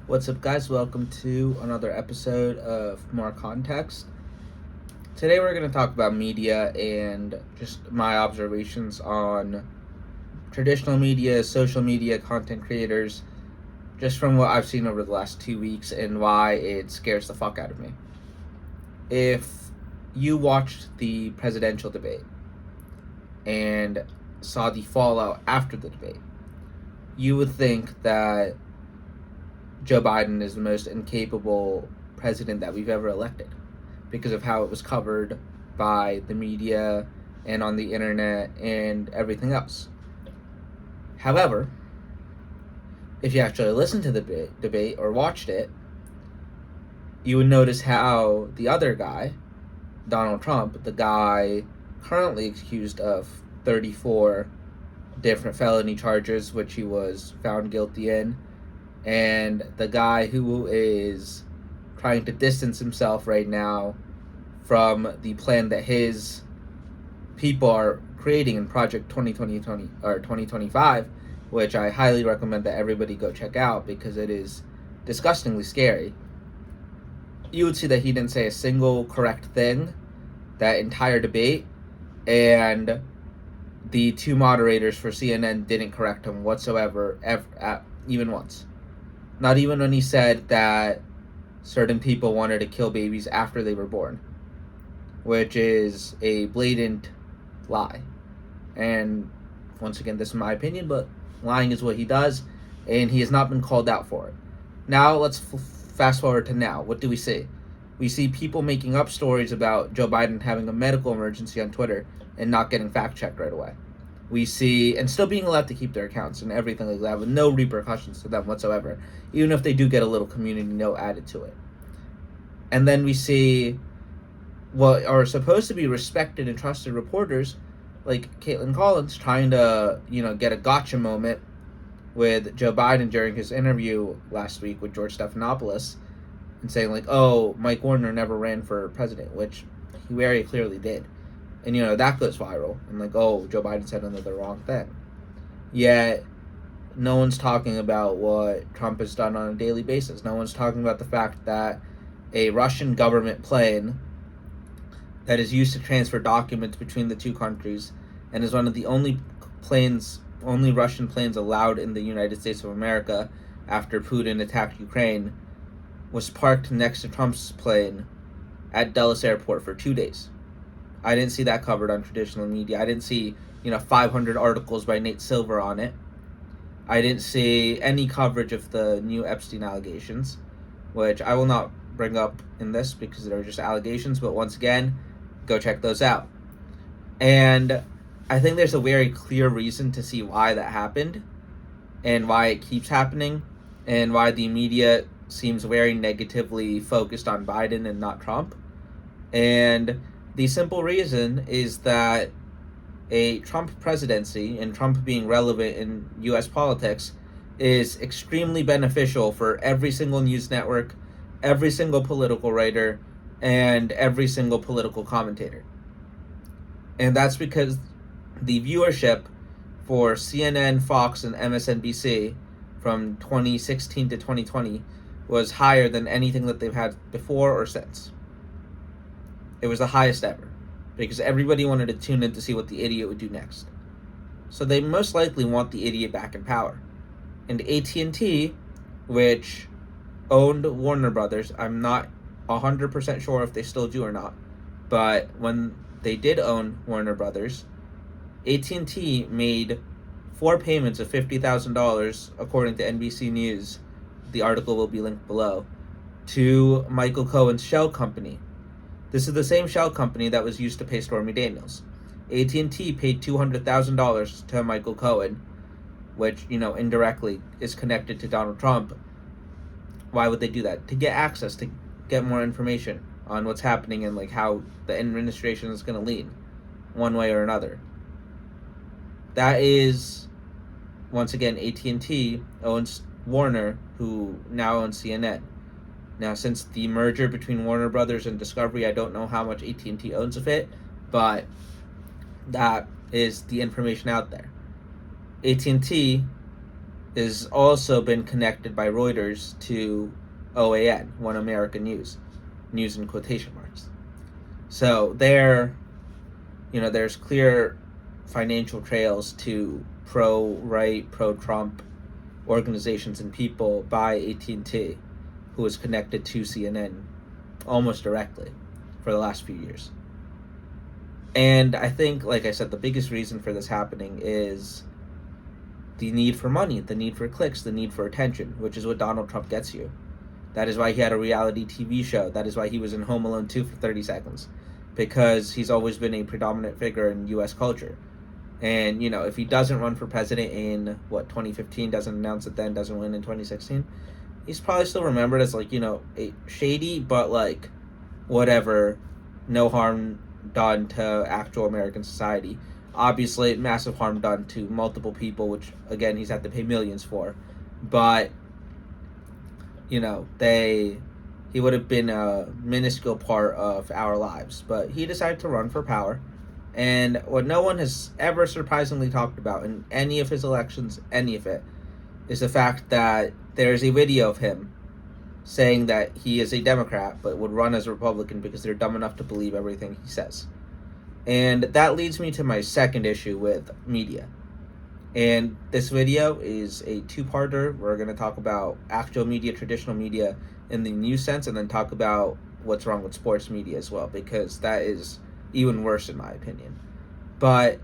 What's up, guys? Welcome to another episode of More Context. Today, we're going to talk about media and just my observations on traditional media, social media, content creators, just from what I've seen over the last 2 weeks and why it scares the fuck out of me. If you watched the presidential debate and saw the fallout after the debate, you would think that Joe Biden is the most incapable president that we've ever elected because of how it was covered by the media and on the internet and everything else. However, if you actually listened to the debate or watched it, you would notice how the other guy, Donald Trump, the guy currently accused of 34 different felony charges, which he was found guilty in, and the guy who is trying to distance himself right now from the plan that his people are creating in Project 2020 or 2025, which I highly recommend that everybody go check out because it is disgustingly scary. You would see that he didn't say a single correct thing that entire debate, and the two moderators for CNN didn't correct him whatsoever, even once. Not even when he said that certain people wanted to kill babies after they were born, which is a blatant lie. And once again, this is my opinion, but lying is what he does, and he has not been called out for it. Now, let's fast forward to now. What do we see? We see people making up stories about Joe Biden having a medical emergency on Twitter and not getting fact-checked right away. We see, and still being allowed to keep their accounts and everything like that with no repercussions to them whatsoever, even if they do get a little community note added to it. And then we see what are supposed to be respected and trusted reporters like Caitlin Collins trying to, get a gotcha moment with Joe Biden during his interview last week with George Stephanopoulos and saying like, oh, Mike Warner never ran for president, which he very clearly did. And, that goes viral. And like, oh, Joe Biden said another wrong thing. Yet, no one's talking about what Trump has done on a daily basis. No one's talking about the fact that a Russian government plane that is used to transfer documents between the two countries and is one of the only Russian planes allowed in the United States of America after Putin attacked Ukraine, was parked next to Trump's plane at Dulles Airport for 2 days. I didn't see that covered on traditional media. I didn't see, 500 articles by Nate Silver on it. I didn't see any coverage of the new Epstein allegations, which I will not bring up in this because they're just allegations, but once again, go check those out. And I think there's a very clear reason to see why that happened and why it keeps happening and why the media seems very negatively focused on Biden and not Trump. And the simple reason is that a Trump presidency and Trump being relevant in U.S. politics is extremely beneficial for every single news network, every single political writer, and every single political commentator. And that's because the viewership for CNN, Fox, and MSNBC from 2016 to 2020 was higher than anything that they've had before or since. It was the highest ever because everybody wanted to tune in to see what the idiot would do next. So they most likely want the idiot back in power. And AT&T, which owned Warner Brothers, I'm not 100% sure if they still do or not, but when they did own Warner Brothers, AT&T made 4 payments of $50,000, according to NBC News, the article will be linked below, to Michael Cohen's shell company. This is the same shell company that was used to pay Stormy Daniels. AT&T paid $200,000 to Michael Cohen, which, indirectly is connected to Donald Trump. Why would they do that? To get access, to get more information on what's happening and like how the administration is going to lean one way or another. That is, once again, AT&T owns Warner, who now owns CNN. Now, since the merger between Warner Brothers and Discovery, I don't know how much AT&T owns of it, but that is the information out there. AT&T is also been connected by Reuters to OAN, One American News in quotation marks. So there's clear financial trails to pro-right, pro-Trump organizations and people by AT&T, who is connected to CNN almost directly for the last few years. And I think, like I said, the biggest reason for this happening is the need for money, the need for clicks, the need for attention, which is what Donald Trump gets you. That is why he had a reality TV show. That is why he was in Home Alone 2 for 30 seconds. Because he's always been a predominant figure in U.S. culture. And, if he doesn't run for president in, 2015, doesn't announce it then, doesn't win in 2016, he's probably still remembered as, a shady, but, whatever, no harm done to actual American society. Obviously, massive harm done to multiple people, which, again, he's had to pay millions for. But, he would have been a minuscule part of our lives. But he decided to run for power. And what no one has ever surprisingly talked about in any of his elections, any of it, is the fact that there's a video of him saying that he is a Democrat but would run as a Republican because they're dumb enough to believe everything he says. And that leads me to my second issue with media. And this video is a two-parter. We're going to talk about actual media, traditional media in the news sense, and then talk about what's wrong with sports media as well, because that is even worse in my opinion. But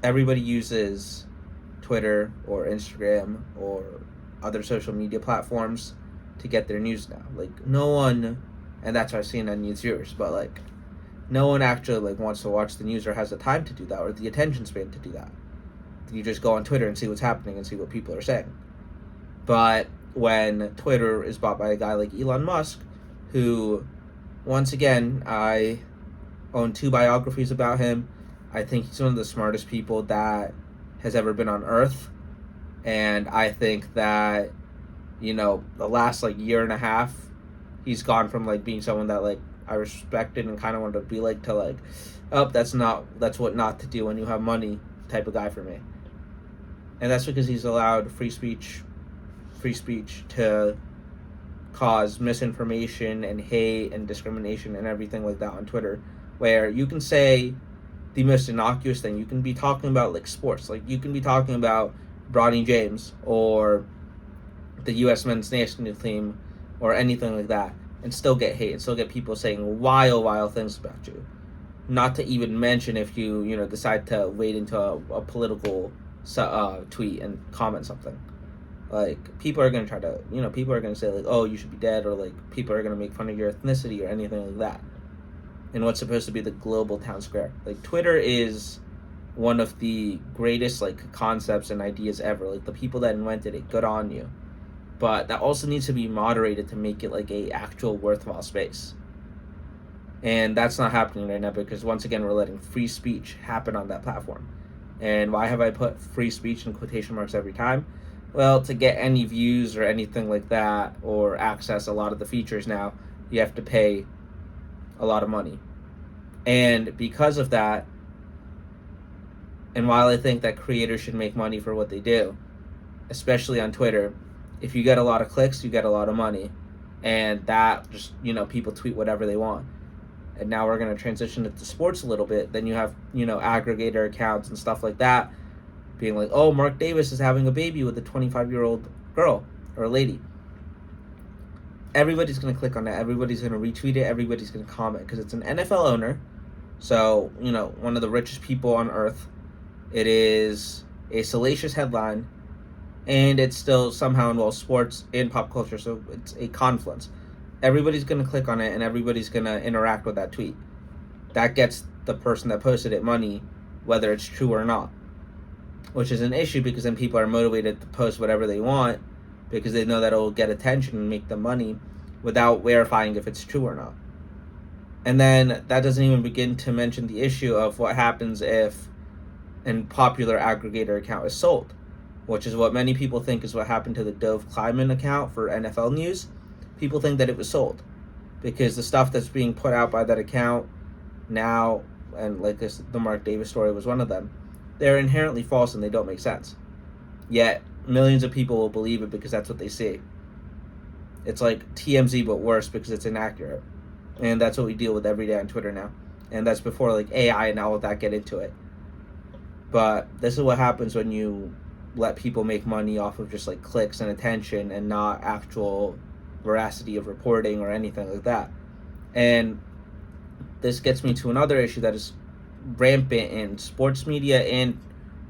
everybody uses Twitter or Instagram or other social media platforms to get their news now. No one, and that's why CNN needs viewers, but no one actually wants to watch the news or has the time to do that or the attention span to do that. You just go on Twitter and see what's happening and see what people are saying. But when Twitter is bought by a guy like Elon Musk, who, once again, I own 2 biographies about him. I think he's one of the smartest people that has ever been on Earth. And I think that, the last year and a half, he's gone from being someone that I respected and kind of wanted to be to that's what not to do when you have money type of guy for me. And that's because he's allowed free speech to cause misinformation and hate and discrimination and everything like that on Twitter, where you can say the most innocuous thing. You can be talking about sports, you can be talking about Bronny James or the U.S. men's national team or anything like that, and still get hate and still get people saying wild things about you. Not to even mention if you decide to wade into a political tweet and comment something. People are going to try to, people are going to say, oh, you should be dead, or, people are going to make fun of your ethnicity or anything like that. In what's supposed to be the global town square. Twitter is one of the greatest, concepts and ideas ever. The people that invented it, good on you. But that also needs to be moderated to make it, a actual worthwhile space. And that's not happening right now because, once again, we're letting free speech happen on that platform. And why have I put free speech in quotation marks every time? Well, to get any views or anything like that, or access a lot of the features now, you have to pay a lot of money. And because of that, and while I think that creators should make money for what they do, especially on Twitter, if you get a lot of clicks, you get a lot of money. And that just, people tweet whatever they want. And now we're going to transition it to sports a little bit. Then you have, aggregator accounts and stuff like that being oh, Mark Davis is having a baby with a 25-year-old girl or lady. Everybody's going to click on that. Everybody's going to retweet it. Everybody's going to comment because it's an NFL owner. So, one of the richest people on earth. It is a salacious headline, and it still somehow involves sports and pop culture, so it's a confluence. Everybody's going to click on it, and everybody's going to interact with that tweet. That gets the person that posted it money, whether it's true or not, which is an issue because then people are motivated to post whatever they want because they know that it will get attention and make them money without verifying if it's true or not. And then that doesn't even begin to mention the issue of what happens if a popular aggregator account is sold, which is what many people think is what happened to the Dove Kleiman account for NFL news. People think that it was sold because the stuff that's being put out by that account now, and the Mark Davis story was one of them, they're inherently false and they don't make sense. Yet millions of people will believe it because that's what they see. It's like TMZ but worse because it's inaccurate. And that's what we deal with every day on Twitter now. And that's before like AI and all of that get into it. But this is what happens when you let people make money off of just like clicks and attention and not actual veracity of reporting or anything like that. And this gets me to another issue that is rampant in sports media and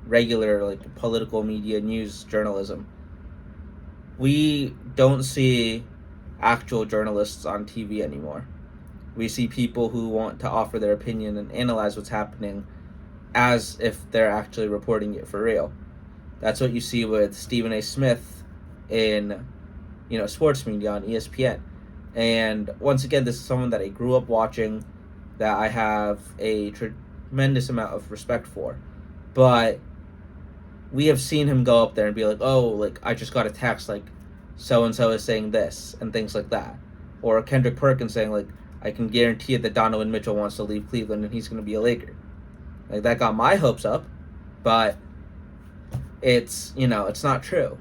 regular like political media news journalism. We don't see actual journalists on TV anymore. We see people who want to offer their opinion and analyze what's happening as if they're actually reporting it for real. That's what you see with Stephen A. Smith in, sports media on ESPN. And once again, this is someone that I grew up watching, that I have a tremendous amount of respect for. But we have seen him go up there and be like, oh, like, I just got a text, like, so-and-so is saying this, and things like that. Or Kendrick Perkins saying, like, I can guarantee it that Donovan Mitchell wants to leave Cleveland and he's going to be a Laker. Like, that got my hopes up, but it's, it's not true.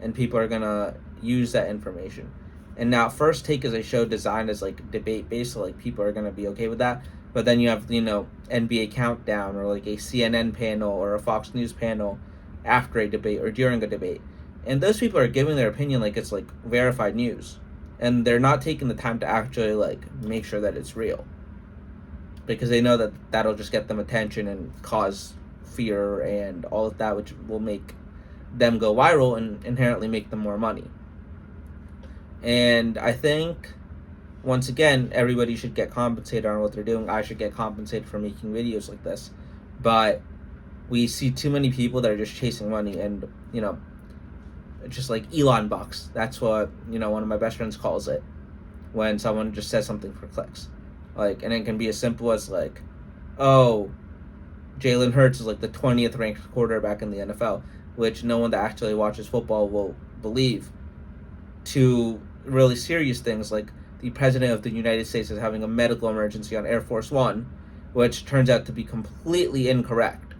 And people are going to use that information. And now First Take is a show designed as, like, debate-based, so, like, people are going to be okay with that. But then you have, NBA Countdown or, like, a CNN panel or a Fox News panel after a debate or during a debate. And those people are giving their opinion like it's, like, verified news. And they're not taking the time to actually, like, make sure that it's real. Because they know that that'll just get them attention and cause fear and all of that, which will make them go viral and inherently make them more money. And I think, once again, everybody should get compensated on what they're doing. I should get compensated for making videos like this. But we see too many people that are just chasing money and, just like Elon bucks. That's what, one of my best friends calls it when someone just says something for clicks. Like, and it can be as simple as like, oh, Jalen Hurts is like the 20th ranked quarterback in the NFL, which no one that actually watches football will believe, to really serious things like the President of the United States is having a medical emergency on Air Force One, which turns out to be completely incorrect.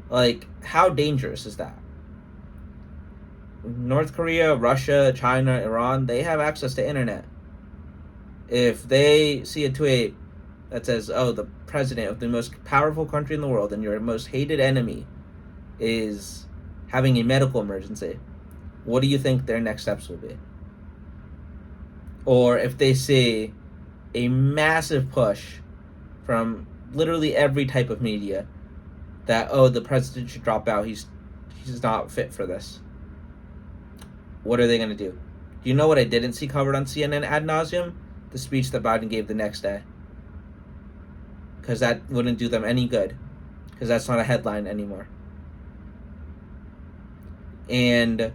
Like, how dangerous is that? North Korea, Russia, China, Iran, they have access to internet. If they see a tweet that says, oh, the president of the most powerful country in the world and your most hated enemy is having a medical emergency, what do you think their next steps will be? Or if they see a massive push from literally every type of media that, oh, the president should drop out, he's not fit for this, what are they going to do? Do you know what I didn't see covered on CNN ad nauseum? The speech that Biden gave the next day. Because that wouldn't do them any good. Because that's not a headline anymore. And,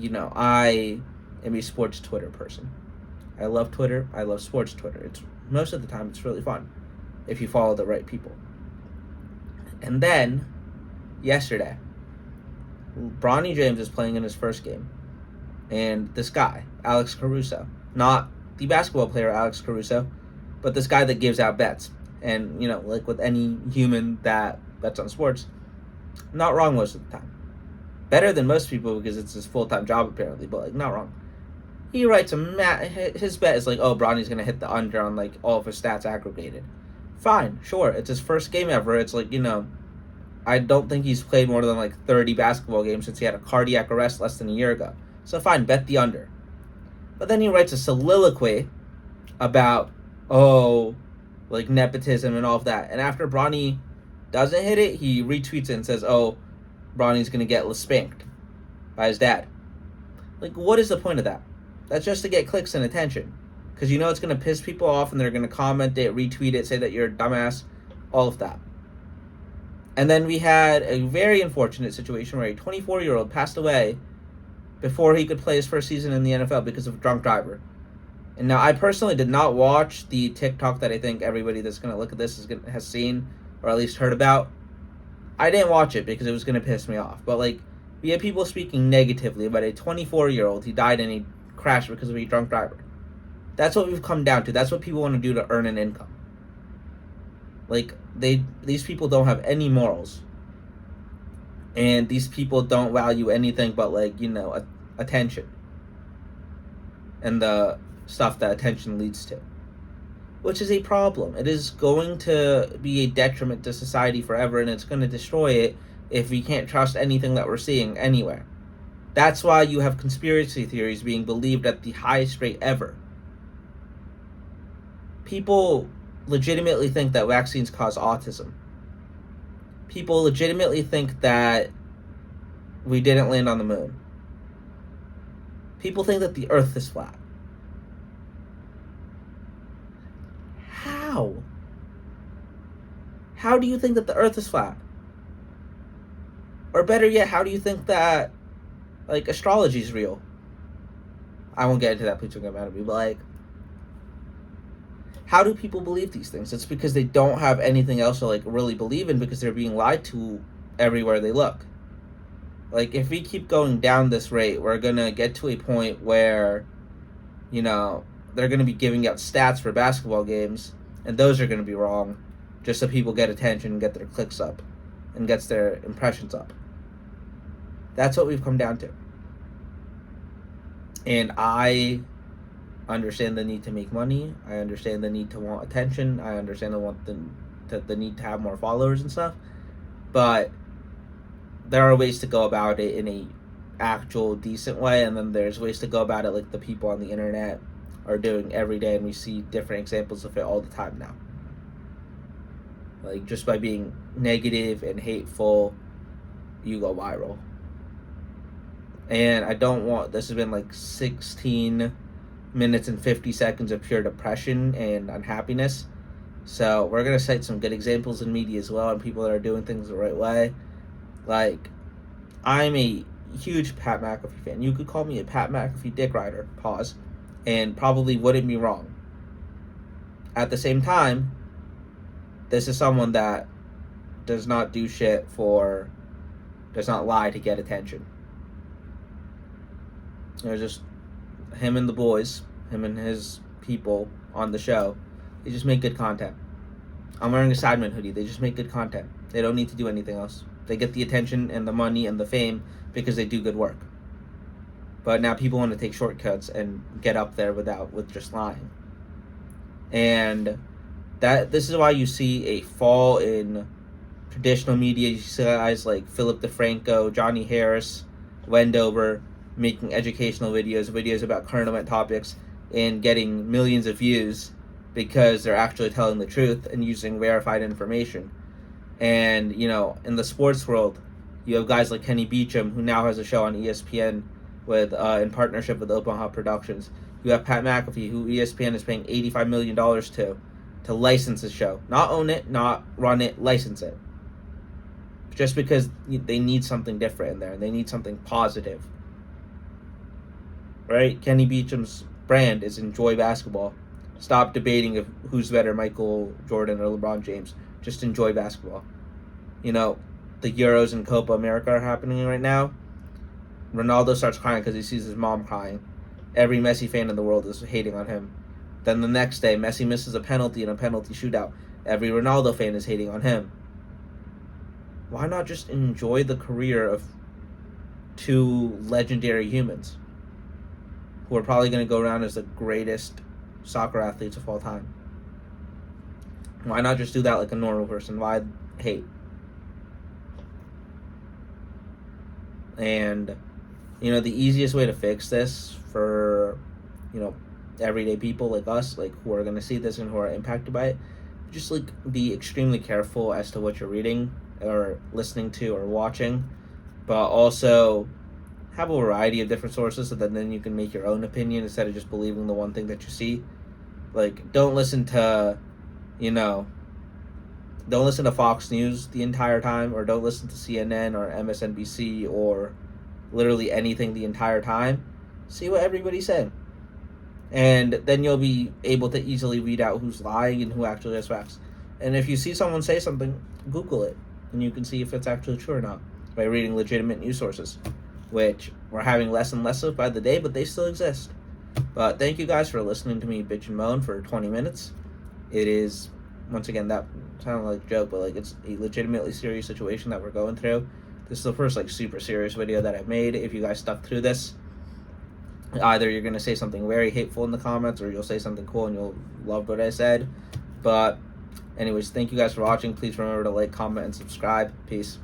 I am a sports Twitter person. I love Twitter. I love sports Twitter. Most of the time, it's really fun if you follow the right people. And then, yesterday, Bronny James is playing in his first game. And this guy, Alex Caruso, not the basketball player Alex Caruso, but this guy that gives out bets. And, like with any human that bets on sports, not wrong most of the time. Better than most people because it's his full-time job apparently, but, like, not wrong. He writes his bet is like, oh, Bronny's going to hit the under on, like, all of his stats aggregated. Fine, sure, it's his first game ever. It's like, I don't think he's played more than, like, 30 basketball games since he had a cardiac arrest less than a year ago. So fine, bet the under. But then he writes a soliloquy about, oh, like, nepotism and all of that. And after Bronny doesn't hit it, he retweets it and says, oh, Bronny's going to get spanked by his dad. Like, what is the point of that? That's just to get clicks and attention. Because it's going to piss people off and they're going to comment it, retweet it, say that you're a dumbass, all of that. And then we had a very unfortunate situation where a 24-year-old passed away before he could play his first season in the NFL because of a drunk driver. And now, I personally did not watch the TikTok that I think everybody that's going to look at this has seen or at least heard about. I didn't watch it because it was going to piss me off. But, like, we had people speaking negatively about a 24-year-old who died in a crash because of a drunk driver. That's what we've come down to. That's what people want to do to earn an income. Like, these people don't have any morals. And these people don't value anything but, like, attention and the stuff that attention leads to, which is a problem. It is going to be a detriment to society forever, and it's going to destroy it if we can't trust anything that we're seeing anywhere. That's why you have conspiracy theories being believed at the highest rate ever. People legitimately think that vaccines cause autism. People legitimately think that we didn't land on the moon. People think that the earth is flat. How? How do you think that the earth is flat? Or better yet, how do you think that, like, astrology is real? I won't get into that, please don't get mad at me, but, like, how do people believe these things? It's because they don't have anything else to, like, really believe in, because they're being lied to everywhere they look. Like, if we keep going down this rate, we're gonna get to a point where, they're gonna be giving out stats for basketball games, and those are gonna be wrong, just so people get attention and get their clicks up, and gets their impressions up. That's what we've come down to. And I understand the need to make money. I understand the need to want attention. I understand the need to have more followers and stuff. But there are ways to go about it in a actual decent way, and then there's ways to go about it like the people on the internet are doing every day, and we see different examples of it all the time now. Like, just by being negative and hateful, you go viral. And this has been like 16 minutes and 50 seconds of pure depression and unhappiness. So we're going to cite some good examples in media as well, and people that are doing things the right way. Like, I'm a huge Pat McAfee fan. You could call me a Pat McAfee dick rider, pause, and probably wouldn't be wrong. At the same time, this is someone that does not lie to get attention. There's just him and the boys, him and his people on the show. They just make good content. I'm wearing a Sidemen hoodie. They just make good content. They don't need to do anything else. They get the attention and the money and the fame because they do good work. But now people want to take shortcuts and get up there with just lying. And this is why you see a fall in traditional media. You see guys like Philip DeFranco, Johnny Harris, Wendover making educational videos about current event topics, and getting millions of views because they're actually telling the truth and using verified information. And, in the sports world, you have guys like Kenny Beecham, who now has a show on ESPN in partnership with Omaha Productions. You have Pat McAfee, who ESPN is paying $85 million to license his show. Not own it, not run it, license it. Just because they need something different in there, and they need something positive. Right? Kenny Beecham's brand is enjoy basketball. Stop debating of who's better, Michael Jordan or LeBron James. Just enjoy basketball. The Euros and Copa America are happening right now. Ronaldo starts crying because he sees his mom crying. Every Messi fan in the world is hating on him. Then the next day, Messi misses a penalty in a penalty shootout. Every Ronaldo fan is hating on him. Why not just enjoy the career of two legendary humans who are probably going to go around as the greatest soccer athletes of all time? Why not just do that like a normal person? Why hate? And, the easiest way to fix this for, everyday people like us, like, who are going to see this and who are impacted by it, just, like, be extremely careful as to what you're reading or listening to or watching, but also have a variety of different sources so that then you can make your own opinion instead of just believing the one thing that you see. Like, don't listen to Fox News the entire time, or don't listen to CNN or MSNBC or literally anything the entire time. See what everybody's saying. And then you'll be able to easily weed out who's lying and who actually has facts. And if you see someone say something, Google it, and you can see if it's actually true or not by reading legitimate news sources, which we're having less and less of by the day, but they still exist. But thank you guys for listening to me bitch and moan for 20 minutes. It is, once again, that sounded like a joke, but, like, it's a legitimately serious situation that we're going through This is the first like super serious video that I made. If you guys stuck through this, either you're gonna say something very hateful in the comments, or you'll say something cool and you'll love what I said. But anyways, thank you guys for watching. Please remember to like, comment, and subscribe. Peace.